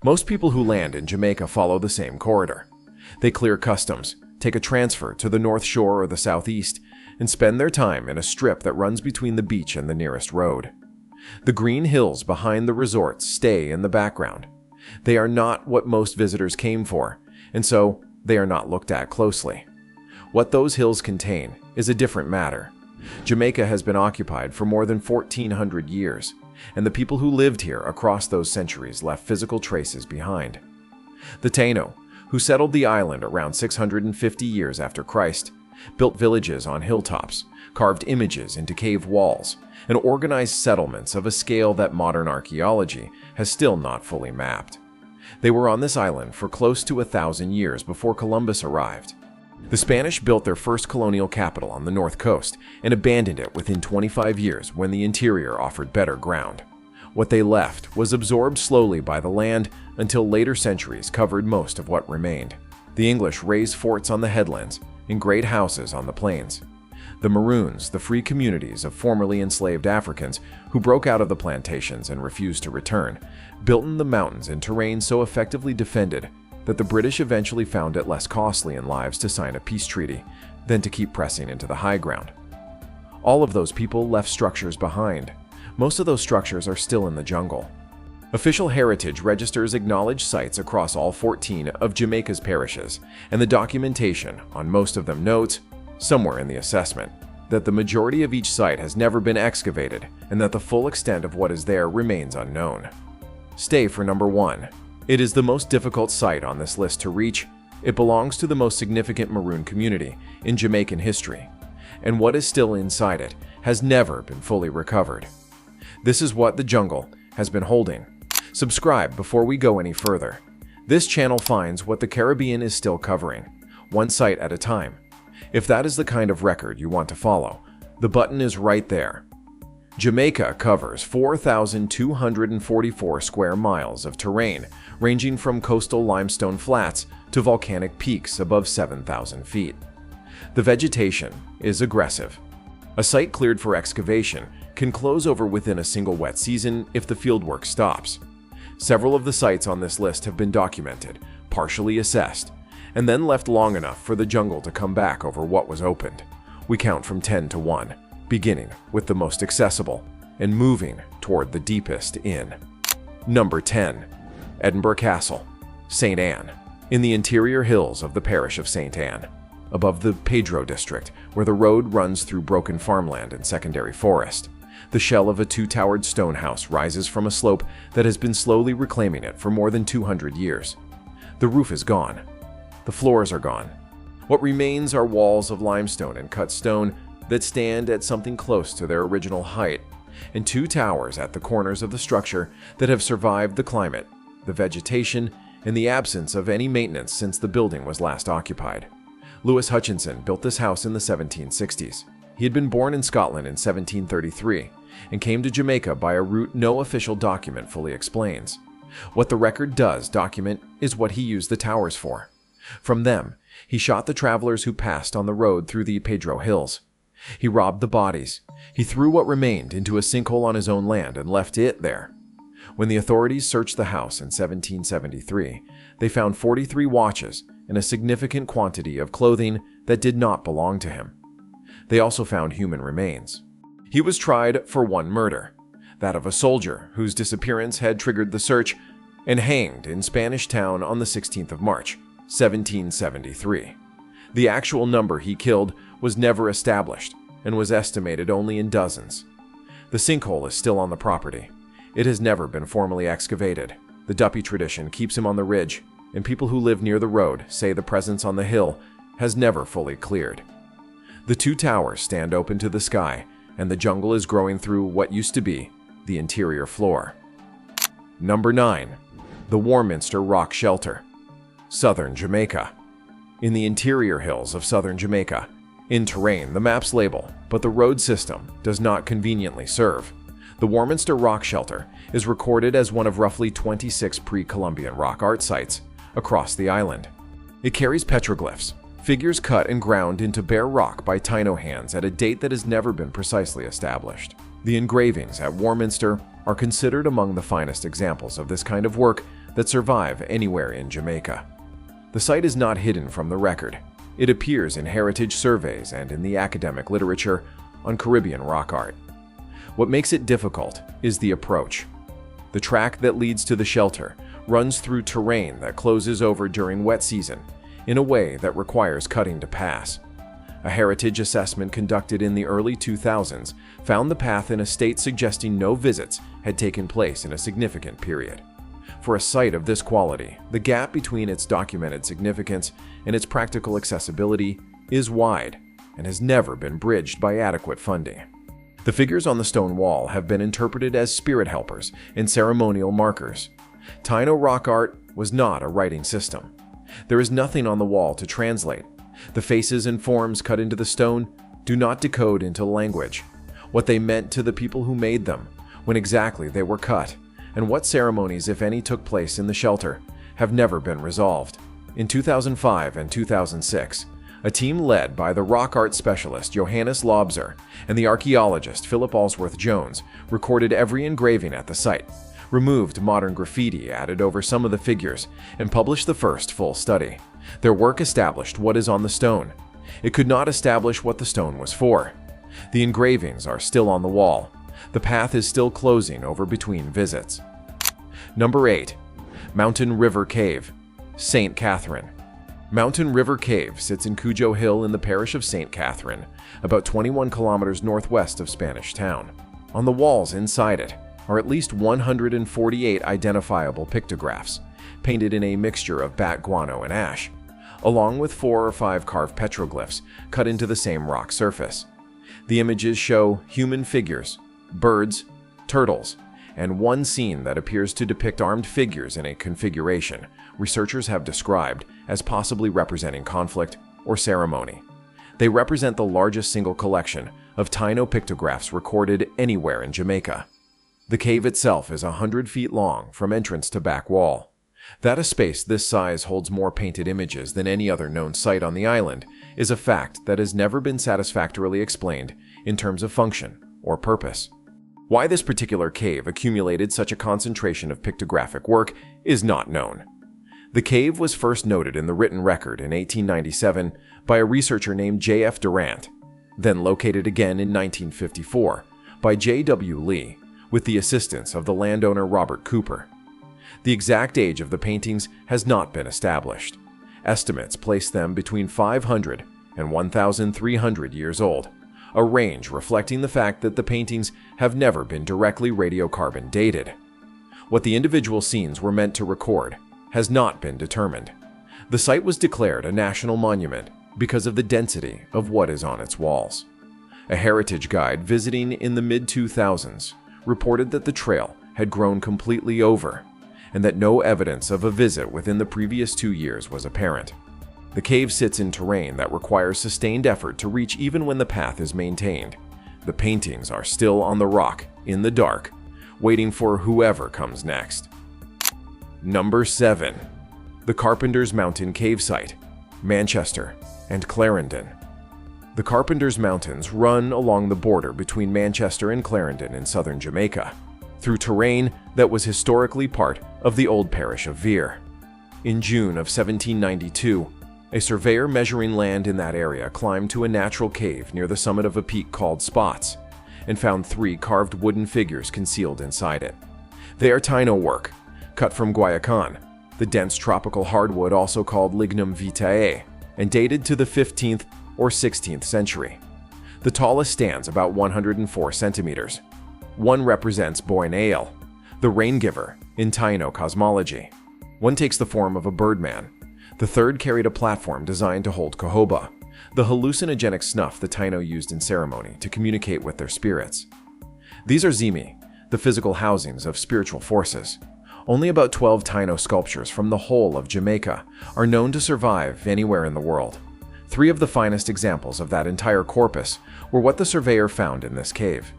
Most people who land in Jamaica follow the same corridor. They clear customs, take a transfer to the North Shore or the Southeast, and spend their time in a strip that runs between the beach and the nearest road. The green hills behind the resorts stay in the background. They are not what most visitors came for, and so they are not looked at closely. What those hills contain is a different matter. Jamaica has been occupied for more than 1,400 years, and the people who lived here across those centuries left physical traces behind. The Taino, who settled the island around 650 years after Christ, built villages on hilltops, carved images into cave walls, and organized settlements of a scale that modern archaeology has still not fully mapped. They were on this island for close to 1,000 years before Columbus arrived. The Spanish built their first colonial capital on the north coast and abandoned it within 25 years when the interior offered better ground. What they left was absorbed slowly by the land until later centuries covered most of what remained. The English raised forts on the headlands and great houses on the plains. The Maroons, the free communities of formerly enslaved Africans who broke out of the plantations and refused to return, built in the mountains in terrain so effectively defended that the British eventually found it less costly in lives to sign a peace treaty than to keep pressing into the high ground. All of those people left structures behind. Most of those structures are still in the jungle. Official heritage registers acknowledge sites across all 14 of Jamaica's parishes, and the documentation on most of them notes, somewhere in the assessment, that the majority of each site has never been excavated and that the full extent of what is there remains unknown. Stay for number 1. It is the most difficult site on this list to reach. It belongs to the most significant Maroon community in Jamaican history, and what is still inside it has never been fully recovered. This is what the jungle has been holding. Subscribe before we go any further. This channel finds what the Caribbean is still covering, one site at a time. If that is the kind of record you want to follow, the button is right there. Jamaica covers 4,244 square miles of terrain, ranging from coastal limestone flats to volcanic peaks above 7,000 feet. The vegetation is aggressive. A site cleared for excavation can close over within a single wet season if the fieldwork stops. Several of the sites on this list have been documented, partially assessed, and then left long enough for the jungle to come back over what was opened. We count from 10 to 1. Beginning with the most accessible and moving toward the deepest in. Number 10. Edinburgh Castle, St. Anne, in the interior hills of the parish of St. Anne, above the Pedro district, where the road runs through broken farmland and secondary forest. The shell of a two-towered stone house rises from a slope that has been slowly reclaiming it for more than 200 years. The roof is gone. The floors are gone. What remains are walls of limestone and cut stone that stand at something close to their original height, and two towers at the corners of the structure that have survived the climate, the vegetation, and the absence of any maintenance since the building was last occupied. Lewis Hutchinson built this house in the 1760s. He had been born in Scotland in 1733 and came to Jamaica by a route no official document fully explains. What the record does document is what he used the towers for. From them, he shot the travelers who passed on the road through the Pedro Hills. He robbed the bodies. He threw what remained into a sinkhole on his own land and left it there. When the authorities searched the house in 1773, they found 43 watches and a significant quantity of clothing that did not belong to him. They also found human remains. He was tried for one murder, that of a soldier whose disappearance had triggered the search, and hanged in Spanish Town on the 16th of March, 1773. The actual number he killed was never established and was estimated only in dozens. The sinkhole is still on the property. It has never been formally excavated. The Duppy tradition keeps him on the ridge, and people who live near the road say the presence on the hill has never fully cleared. The two towers stand open to the sky, and the jungle is growing through what used to be the interior floor. Number 9. The Warminster Rock Shelter, Southern Jamaica. In the interior hills of southern Jamaica, in terrain the maps label, but the road system does not conveniently serve. The Warminster Rock Shelter is recorded as one of roughly 26 pre-Columbian rock art sites across the island. It carries petroglyphs, figures cut and ground into bare rock by Taino hands at a date that has never been precisely established. The engravings at Warminster are considered among the finest examples of this kind of work that survive anywhere in Jamaica. The site is not hidden from the record. It appears in heritage surveys and in the academic literature on Caribbean rock art. What makes it difficult is the approach. The track that leads to the shelter runs through terrain that closes over during wet season in a way that requires cutting to pass. A heritage assessment conducted in the early 2000s found the path in a state suggesting no visits had taken place in a significant period. For a site of this quality, the gap between its documented significance and its practical accessibility is wide and has never been bridged by adequate funding. The figures on the stone wall have been interpreted as spirit helpers and ceremonial markers. Taino rock art was not a writing system. There is nothing on the wall to translate. The faces and forms cut into the stone do not decode into language what they meant to the people who made them, when exactly they were cut, and what ceremonies, if any, took place in the shelter, have never been resolved. In 2005 and 2006, a team led by the rock art specialist Johannes Lobzer and the archaeologist Philip Allsworth-Jones recorded every engraving at the site, removed modern graffiti added over some of the figures, and published the first full study. Their work established what is on the stone. It could not establish what the stone was for. The engravings are still on the wall. The path is still closing over between visits. Number 8. Mountain River Cave, St. Catherine. Mountain River Cave sits in Cujo Hill in the parish of St. Catherine, about 21 kilometers northwest of Spanish Town. On the walls inside it are at least 148 identifiable pictographs, painted in a mixture of bat guano and ash, along with 4 or 5 carved petroglyphs cut into the same rock surface. The images show human figures, birds, turtles, and one scene that appears to depict armed figures in a configuration researchers have described as possibly representing conflict or ceremony. They represent the largest single collection of Taino pictographs recorded anywhere in Jamaica. The cave itself is 100 feet long from entrance to back wall. That a space this size holds more painted images than any other known site on the island is a fact that has never been satisfactorily explained in terms of function or purpose. Why this particular cave accumulated such a concentration of pictographic work is not known. The cave was first noted in the written record in 1897 by a researcher named J.F. Durant, then located again in 1954 by J.W. Lee with the assistance of the landowner Robert Cooper. The exact age of the paintings has not been established. Estimates place them between 500 and 1,300 years old, a range reflecting the fact that the paintings have never been directly radiocarbon dated. What the individual scenes were meant to record has not been determined. The site was declared a national monument because of the density of what is on its walls. A heritage guide visiting in the mid-2000s reported that the trail had grown completely over and that no evidence of a visit within the previous 2 years was apparent. The cave sits in terrain that requires sustained effort to reach even when the path is maintained. The paintings are still on the rock, in the dark, waiting for whoever comes next. Number 7. The Carpenters Mountain Cave Site, Manchester and Clarendon. The Carpenters Mountains run along the border between Manchester and Clarendon in southern Jamaica, through terrain that was historically part of the old parish of Vere. In June of 1792, a surveyor measuring land in that area climbed to a natural cave near the summit of a peak called Spots and found 3 carved wooden figures concealed inside it. They are Taino work, cut from guayacán, the dense tropical hardwood also called Lignum vitae, and dated to the 15th or 16th century. The tallest stands about 104 centimeters. One represents Boinael, the rain giver in Taino cosmology. One takes the form of a birdman. The third carried a platform designed to hold cohoba, the hallucinogenic snuff the Taino used in ceremony to communicate with their spirits. These are zimi, the physical housings of spiritual forces. Only about 12 Taino sculptures from the whole of Jamaica are known to survive anywhere in the world. 3 of the finest examples of that entire corpus were what the surveyor found in this cave.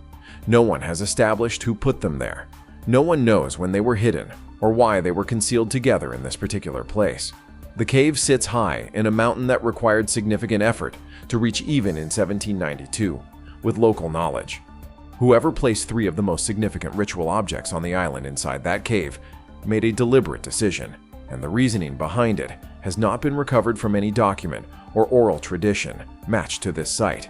No one has established who put them there. No one knows when they were hidden or why they were concealed together in this particular place. The cave sits high in a mountain that required significant effort to reach even in 1792, with local knowledge. Whoever placed 3 of the most significant ritual objects on the island inside that cave made a deliberate decision, and the reasoning behind it has not been recovered from any document or oral tradition matched to this site.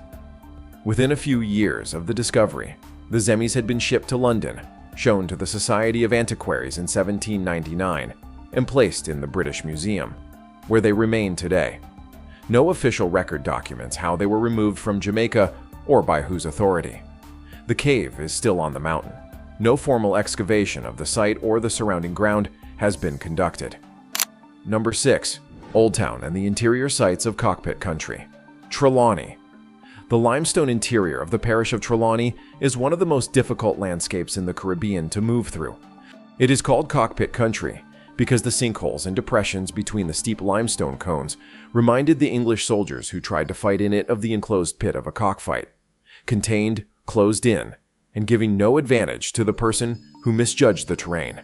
Within a few years of the discovery, the Zemmies had been shipped to London, shown to the Society of Antiquaries in 1799, and placed in the British Museum, where they remain today. No official record documents how they were removed from Jamaica or by whose authority. The cave is still on the mountain. No formal excavation of the site or the surrounding ground has been conducted. Number 6. Old Town and the interior sites of Cockpit Country. Trelawney. The limestone interior of the parish of Trelawney is one of the most difficult landscapes in the Caribbean to move through. It is called Cockpit Country because the sinkholes and depressions between the steep limestone cones reminded the English soldiers who tried to fight in it of the enclosed pit of a cockfight, contained, closed in, and giving no advantage to the person who misjudged the terrain.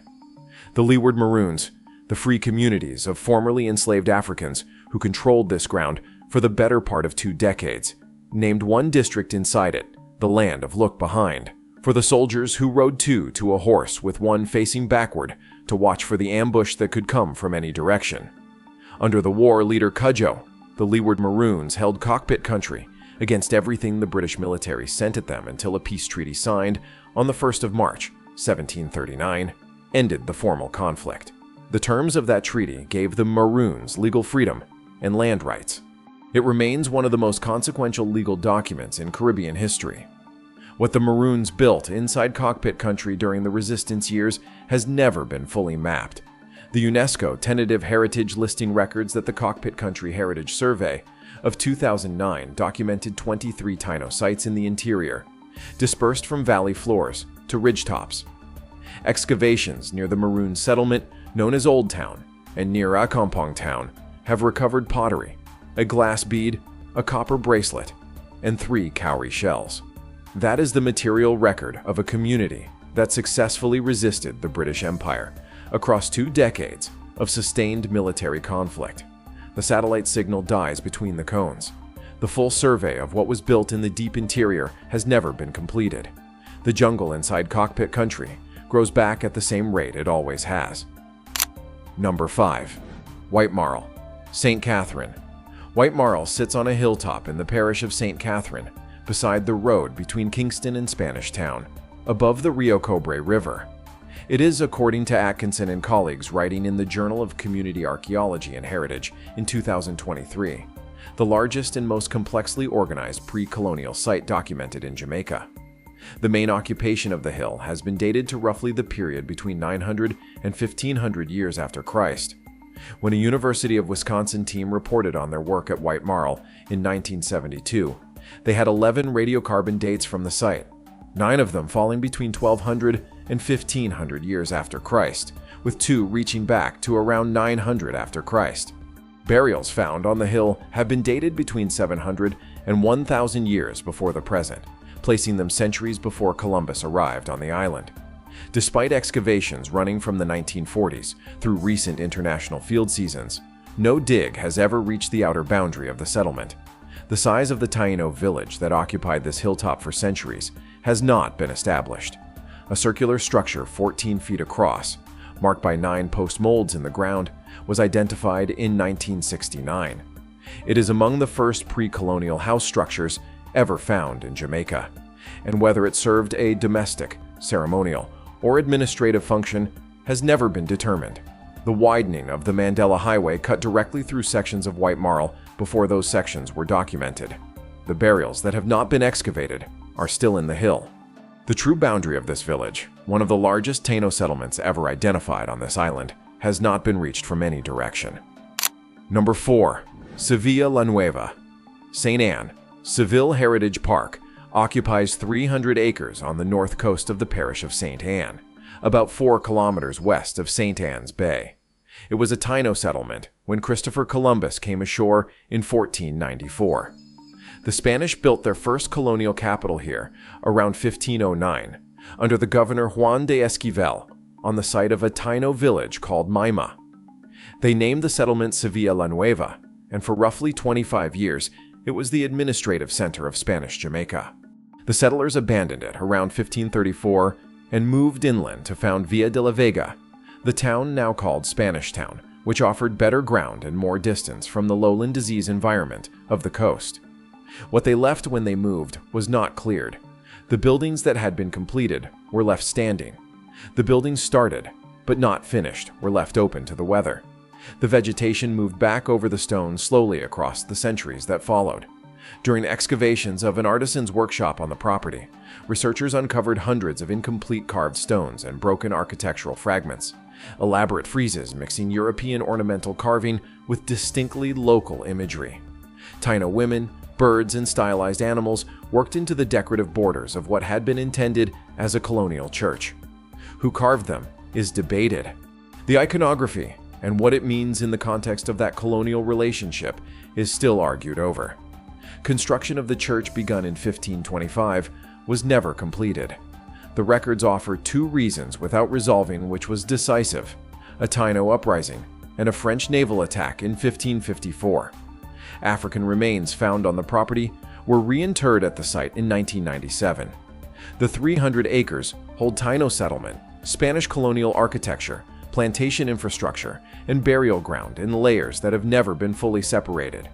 The Leeward Maroons, the free communities of formerly enslaved Africans who controlled this ground for the better part of 2 decades, named one district inside it, the Land of Look Behind, for the soldiers who rode two to a horse with one facing backward to watch for the ambush that could come from any direction. Under the war leader Cudjoe, the Leeward Maroons held Cockpit Country against everything the British military sent at them until a peace treaty signed on the 1st of March, 1739, ended the formal conflict. The terms of that treaty gave the Maroons legal freedom and land rights. It remains one of the most consequential legal documents in Caribbean history. What the Maroons built inside Cockpit Country during the Resistance years has never been fully mapped. The UNESCO tentative heritage listing records that the Cockpit Country Heritage Survey of 2009 documented 23 Taino sites in the interior, dispersed from valley floors to ridgetops. Excavations near the Maroon settlement, known as Old Town, and near Accompong Town have recovered pottery, a glass bead, a copper bracelet, and 3 cowrie shells. That is the material record of a community that successfully resisted the British Empire across 2 decades of sustained military conflict. The satellite signal dies between the cones. The full survey of what was built in the deep interior has never been completed. The jungle inside Cockpit Country grows back at the same rate it always has. Number 5. White Marl, St. Catherine. White Marl sits on a hilltop in the parish of St. Catherine, beside the road between Kingston and Spanish Town, above the Rio Cobre River. It is, according to Atkinson and colleagues writing in the Journal of Community Archaeology and Heritage in 2023, the largest and most complexly organized pre-colonial site documented in Jamaica. The main occupation of the hill has been dated to roughly the period between 900 and 1500 years after Christ. When a University of Wisconsin team reported on their work at White Marl in 1972, they had 11 radiocarbon dates from the site, 9 of them falling between 1200 and 1500 years after Christ, with 2 reaching back to around 900 after Christ. Burials found on the hill have been dated between 700 and 1000 years before the present, placing them centuries before Columbus arrived on the island. Despite excavations running from the 1940s through recent international field seasons, no dig has ever reached the outer boundary of the settlement. The size of the Taino village that occupied this hilltop for centuries has not been established. A circular structure 14 feet across, marked by 9 post molds in the ground, was identified in 1969. It is among the first pre-colonial house structures ever found in Jamaica, and whether it served a domestic, ceremonial, or administrative function has never been determined. The widening of the Mandela Highway cut directly through sections of White Marl before those sections were documented. The burials that have not been excavated are still in the hill. The true boundary of this village, one of the largest Taino settlements ever identified on this island, has not been reached from any direction. Number 4. Sevilla la Nueva. St. Anne, Seville Heritage Park, occupies 300 acres on the north coast of the parish of St. Anne, about 4 kilometers west of St. Anne's Bay. It was a Taino settlement when Christopher Columbus came ashore in 1494. The Spanish built their first colonial capital here around 1509, under the governor Juan de Esquivel, on the site of a Taino village called Maima. They named the settlement Sevilla la Nueva, and for roughly 25 years, it was the administrative center of Spanish Jamaica. The settlers abandoned it around 1534 and moved inland to found Villa de la Vega, The town now called Spanish Town, which offered better ground and more distance from the lowland disease environment of the coast. What they left when they moved was not cleared. The buildings that had been completed were left standing. The buildings started, but not finished, were left open to the weather. The vegetation moved back over the stone slowly across the centuries that followed. During excavations of an artisan's workshop on the property, researchers uncovered hundreds of incomplete carved stones and broken architectural fragments, elaborate friezes mixing European ornamental carving with distinctly local imagery. Taino women, birds, and stylized animals worked into the decorative borders of what had been intended as a colonial church. Who carved them is debated. The iconography and what it means in the context of that colonial relationship is still argued over. Construction of the church, begun in 1525, was never completed. The records offer two reasons without resolving which was decisive: a Taino uprising and a French naval attack in 1554. African remains found on the property were reinterred at the site in 1997. The 300 acres hold Taino settlement, Spanish colonial architecture, plantation infrastructure, and burial ground in layers that have never been fully separated.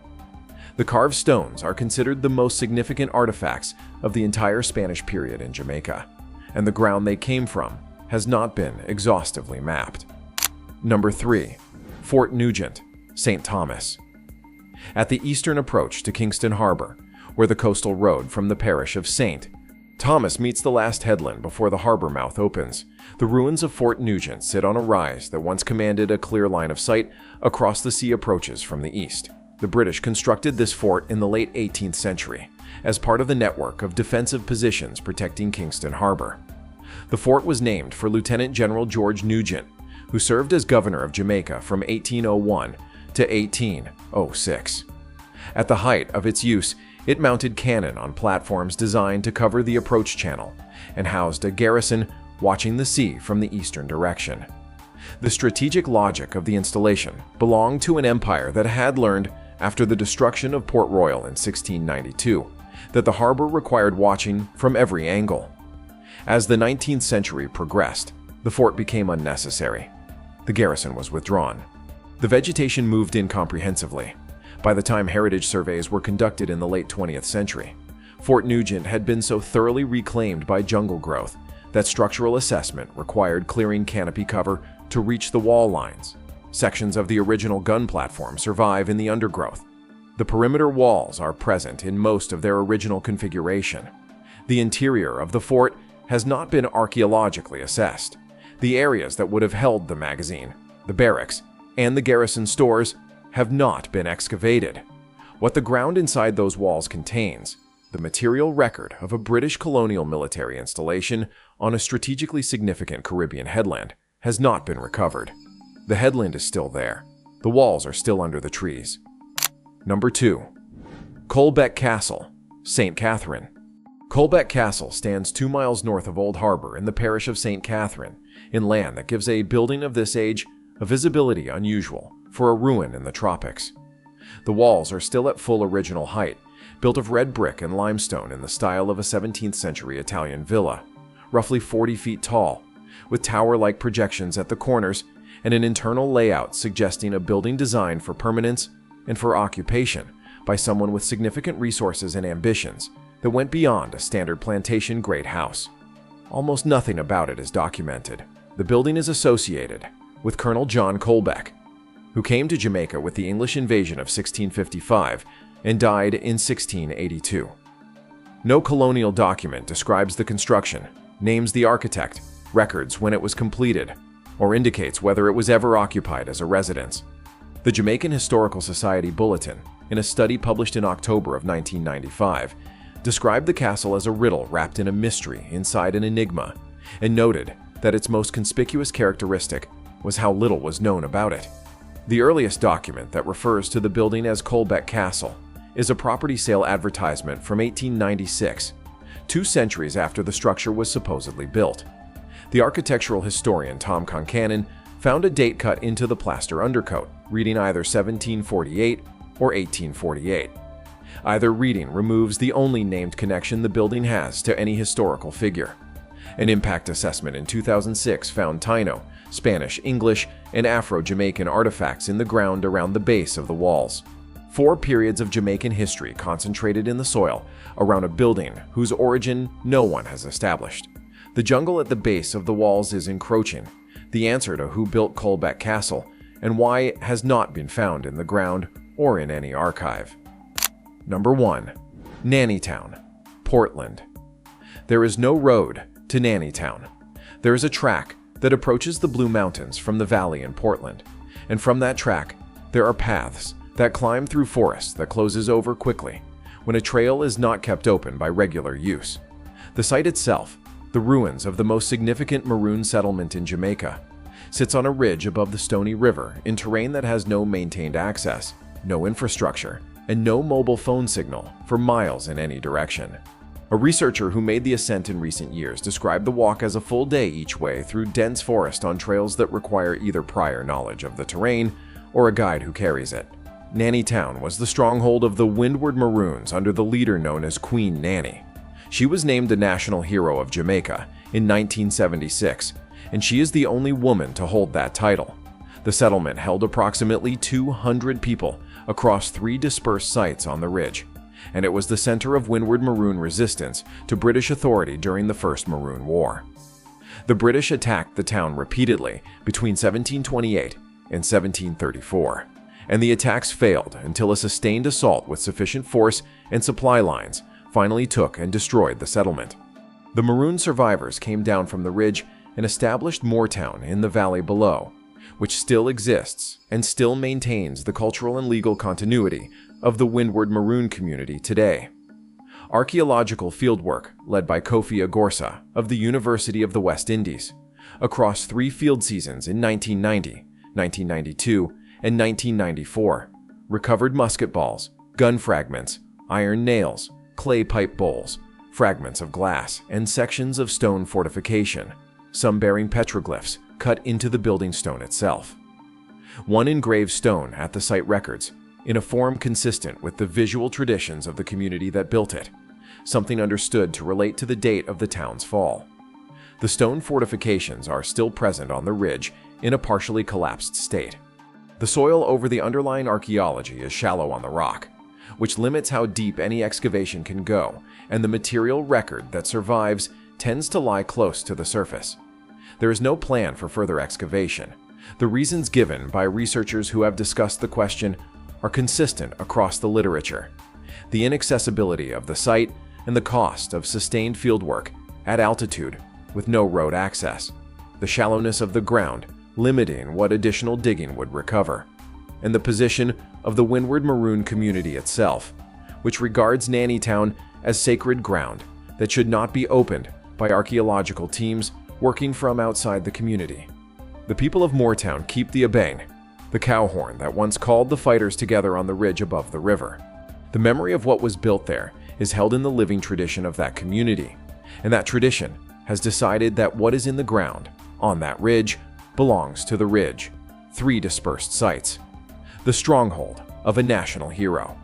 The carved stones are considered the most significant artifacts of the entire Spanish period in Jamaica, and the ground they came from has not been exhaustively mapped. Number 3. Fort Nugent, St. Thomas. At the eastern approach to Kingston Harbor, where the coastal road from the parish of St. Thomas meets the last headland before the harbor mouth opens, the ruins of Fort Nugent sit on a rise that once commanded a clear line of sight across the sea approaches from the east. The British constructed this fort in the late 18th century as part of the network of defensive positions protecting Kingston Harbor. The fort was named for Lieutenant General George Nugent, who served as governor of Jamaica from 1801 to 1806. At the height of its use, it mounted cannon on platforms designed to cover the approach channel and housed a garrison watching the sea from the eastern direction. The strategic logic of the installation belonged to an empire that had learned, after the destruction of Port Royal in 1692, that the harbor required watching from every angle. As the 19th century progressed, the fort became unnecessary. The garrison was withdrawn. The vegetation moved in comprehensively. By the time heritage surveys were conducted in the late 20th century, Fort Nugent had been so thoroughly reclaimed by jungle growth that structural assessment required clearing canopy cover to reach the wall lines. Sections of the original gun platform survive in the undergrowth. The perimeter walls are present in most of their original configuration. The interior of the fort has not been archaeologically assessed. The areas that would have held the magazine, the barracks, and the garrison stores have not been excavated. What the ground inside those walls contains, the material record of a British colonial military installation on a strategically significant Caribbean headland, has not been recovered. The headland is still there. The walls are still under the trees. Number 2. Colbeck Castle, St. Catherine. Colbeck Castle stands 2 miles north of Old Harbor in the parish of St. Catherine, in land that gives a building of this age a visibility unusual for a ruin in the tropics. The walls are still at full original height, built of red brick and limestone in the style of a 17th century Italian villa, roughly 40 feet tall, with tower-like projections at the corners and an internal layout suggesting a building designed for permanence and for occupation by someone with significant resources and ambitions that went beyond a standard plantation-grade house. Almost nothing about it is documented. The building is associated with Colonel John Colbeck, who came to Jamaica with the English invasion of 1655 and died in 1682. No colonial document describes the construction, names the architect, records when it was completed, or indicates whether it was ever occupied as a residence. The Jamaican Historical Society Bulletin, in a study published in October of 1995, described the castle as a riddle wrapped in a mystery inside an enigma, and noted that its most conspicuous characteristic was how little was known about it. The earliest document that refers to the building as Colbeck Castle is a property sale advertisement from 1896, 2 centuries after the structure was supposedly built. The architectural historian Tom Concannon found a date cut into the plaster undercoat, reading either 1748 or 1848. Either reading removes the only named connection the building has to any historical figure. An impact assessment in 2006 found Taino Spanish, English, and Afro-Jamaican artifacts in the ground around the base of the walls. 4 periods of Jamaican history concentrated in the soil around a building whose origin no one has established. The jungle at the base of the walls is encroaching, the answer to who built Colbeck Castle and why it has not been found in the ground or in any archive. Number 1. Nanny Town, Portland. There is no road to Nanny Town. There is a track that approaches the Blue Mountains from the valley in Portland, and from that track, there are paths that climb through forest that closes over quickly when a trail is not kept open by regular use. The site itself, the ruins of the most significant Maroon settlement in Jamaica, sits on a ridge above the Stony River in terrain that has no maintained access, no infrastructure, and no mobile phone signal for miles in any direction. A researcher who made the ascent in recent years described the walk as a full day each way through dense forest on trails that require either prior knowledge of the terrain or a guide who carries it. Nanny Town was the stronghold of the Windward Maroons under the leader known as Queen Nanny. She was named a national hero of Jamaica in 1976, and she is the only woman to hold that title. The settlement held approximately 200 people across 3 dispersed sites on the ridge, and it was the center of Windward Maroon resistance to British authority during the First Maroon War. The British attacked the town repeatedly between 1728 and 1734, and the attacks failed until a sustained assault with sufficient force and supply lines finally took and destroyed the settlement. The Maroon survivors came down from the ridge and established Moortown in the valley below, which still exists and still maintains the cultural and legal continuity of the Windward Maroon community today. Archaeological fieldwork led by Kofi Agorsa of the University of the West Indies, across 3 field seasons in 1990, 1992, and 1994, recovered musket balls, gun fragments, iron nails, clay pipe bowls, fragments of glass, and sections of stone fortification, some bearing petroglyphs cut into the building stone itself. One engraved stone at the site records, in a form consistent with the visual traditions of the community that built it, something understood to relate to the date of the town's fall. The stone fortifications are still present on the ridge in a partially collapsed state. The soil over the underlying archaeology is shallow on the rock, which limits how deep any excavation can go, and the material record that survives tends to lie close to the surface. There is no plan for further excavation. The reasons given by researchers who have discussed the question are consistent across the literature: the inaccessibility of the site and the cost of sustained fieldwork at altitude with no road access, the shallowness of the ground limiting what additional digging would recover, and the position of the Windward Maroon community itself, which regards Nanny Town as sacred ground that should not be opened by archaeological teams working from outside the community. The people of Moortown keep the abang, the cow horn that once called the fighters together on the ridge above the river. The memory of what was built there is held in the living tradition of that community, and that tradition has decided that what is in the ground on that ridge belongs to the ridge, 3 dispersed sites. The stronghold of a national hero,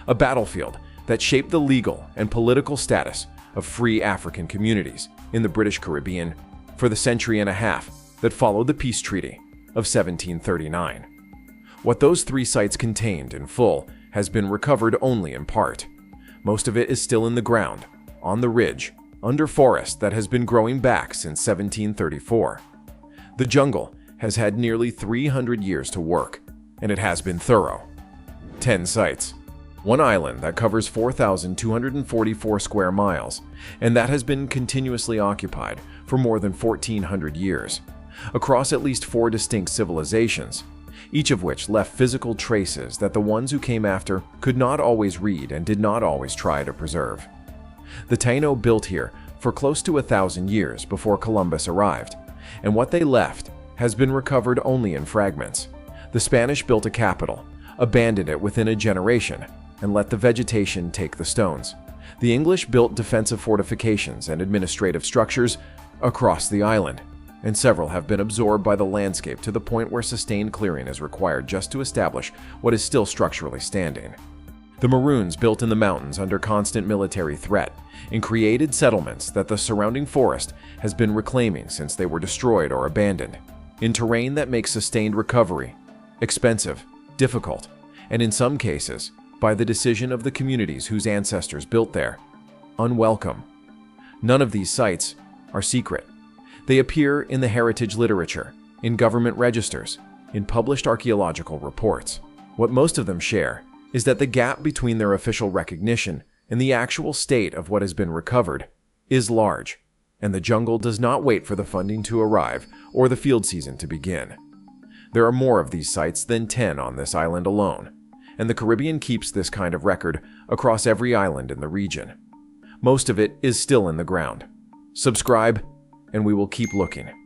a battlefield that shaped the legal and political status of free African communities in the British Caribbean for the century and a half that followed the peace treaty of 1739. What those 3 sites contained in full has been recovered only in part. Most of it is still in the ground, on the ridge, under forest that has been growing back since 1734. The jungle has had nearly 300 years to work, and it has been thorough. 10 sites. One island that covers 4,244 square miles, and that has been continuously occupied for more than 1,400 years, across at least 4 distinct civilizations, each of which left physical traces that the ones who came after could not always read and did not always try to preserve. The Taino built here for close to 1,000 years before Columbus arrived, and what they left has been recovered only in fragments. The Spanish built a capital, abandoned it within a generation, and let the vegetation take the stones. The English built defensive fortifications and administrative structures across the island, and several have been absorbed by the landscape to the point where sustained clearing is required just to establish what is still structurally standing. The Maroons built in the mountains under constant military threat and created settlements that the surrounding forest has been reclaiming since they were destroyed or abandoned. in terrain that makes sustained recovery expensive, difficult, and in some cases, by the decision of the communities whose ancestors built there, unwelcome. None of these sites are secret. They appear in the heritage literature, in government registers, in published archaeological reports. What most of them share is that the gap between their official recognition and the actual state of what has been recovered is large, and the jungle does not wait for the funding to arrive or the field season to begin. There are more of these sites than 10 on this island alone, and the Caribbean keeps this kind of record across every island in the region. Most of it is still in the ground. Subscribe, and we will keep looking.